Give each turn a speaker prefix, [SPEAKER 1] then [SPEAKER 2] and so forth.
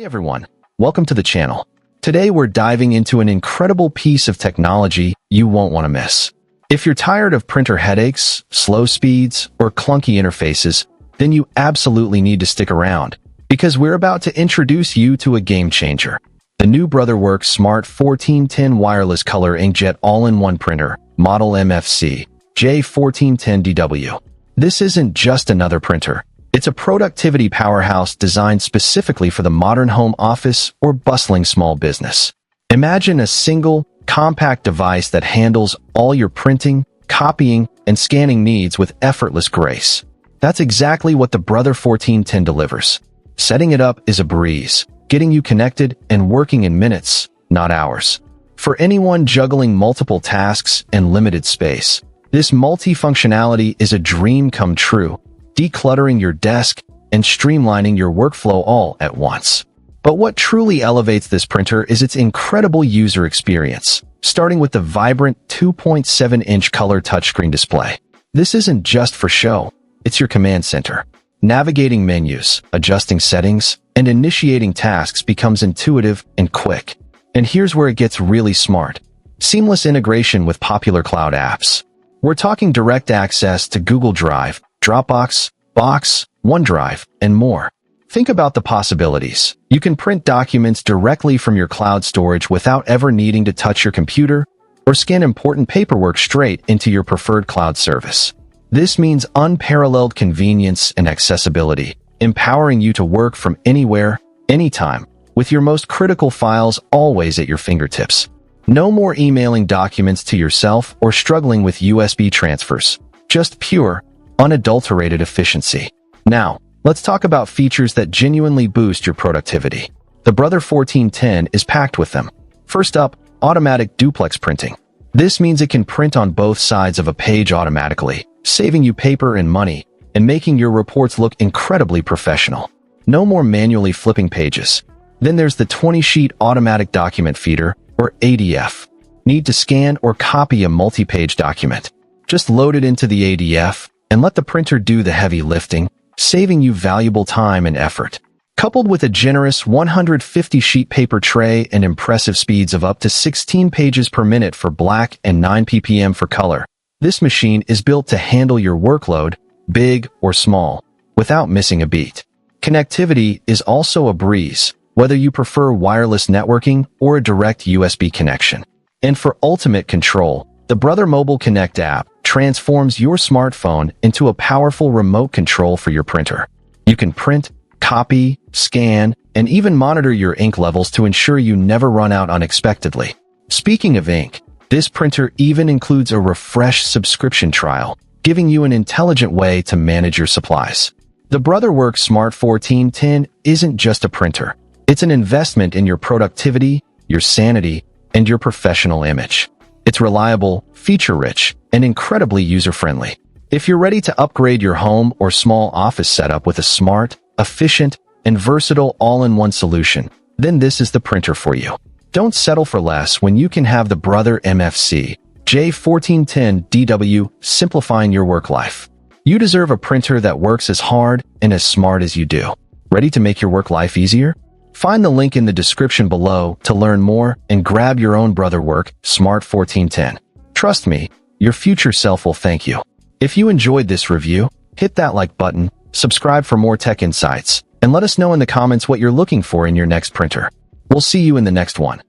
[SPEAKER 1] Hey everyone, welcome to the channel. Today we're diving into an incredible piece of technology you won't want to miss. If you're tired of printer headaches, slow speeds, or clunky interfaces, then you absolutely need to stick around, because we're about to introduce you to a game changer. The new BrotherWorks Smart 1410 Wireless Color Inkjet All-in-One Printer, model MFC J1410DW. This isn't just another printer. It's a productivity powerhouse designed specifically for the modern home office or bustling small business. Imagine a single, compact device that handles all your printing, copying, and scanning needs with effortless grace. That's exactly what the Brother 1410 delivers. Setting it up is a breeze, getting you connected and working in minutes, not hours. For anyone juggling multiple tasks and limited space, this multi-functionality is a dream come true, decluttering your desk and streamlining your workflow all at once. But what truly elevates this printer is its incredible user experience, starting with the vibrant 2.7-inch color touchscreen display. This isn't just for show, it's your command center. Navigating menus, adjusting settings, and initiating tasks becomes intuitive and quick. And here's where it gets really smart. Seamless integration with popular cloud apps. We're talking direct access to Google Drive, Dropbox, Box, OneDrive, and more. Think about the possibilities. You can print documents directly from your cloud storage without ever needing to touch your computer or scan important paperwork straight into your preferred cloud service. This means unparalleled convenience and accessibility, empowering you to work from anywhere, anytime, with your most critical files always at your fingertips. No more emailing documents to yourself or struggling with USB transfers. Just pure, unadulterated efficiency. Now, let's talk about features that genuinely boost your productivity. The Brother 1410 is packed with them. First up, automatic duplex printing. This means it can print on both sides of a page automatically, saving you paper and money, and making your reports look incredibly professional. No more manually flipping pages. Then there's the 20-sheet automatic document feeder, or ADF. Need to scan or copy a multi-page document? Just load it into the ADF, and let the printer do the heavy lifting, saving you valuable time and effort. Coupled with a generous 150-sheet paper tray and impressive speeds of up to 16 pages per minute for black and 9 ppm for color, this machine is built to handle your workload, big or small, without missing a beat. Connectivity is also a breeze, whether you prefer wireless networking or a direct USB connection. And for ultimate control, the Brother Mobile Connect app transforms your smartphone into a powerful remote control for your printer. You can print, copy, scan, and even monitor your ink levels to ensure you never run out unexpectedly. Speaking of ink, this printer even includes a refresh subscription trial, giving you an intelligent way to manage your supplies. The BrotherWorks Smart 1410 isn't just a printer. It's an investment in your productivity, your sanity, and your professional image. It's reliable, feature-rich, and incredibly user-friendly. If you're ready to upgrade your home or small office setup with a smart, efficient, and versatile all-in-one solution, then this is the printer for you. Don't settle for less when you can have the Brother MFC J1410DW simplifying your work life. You deserve a printer that works as hard and as smart as you do. Ready to make your work life easier? Find the link in the description below to learn more and grab your own BrotherWorks Smart 1410. Trust me, your future self will thank you. If you enjoyed this review, hit that like button, subscribe for more tech insights, and let us know in the comments what you're looking for in your next printer. We'll see you in the next one.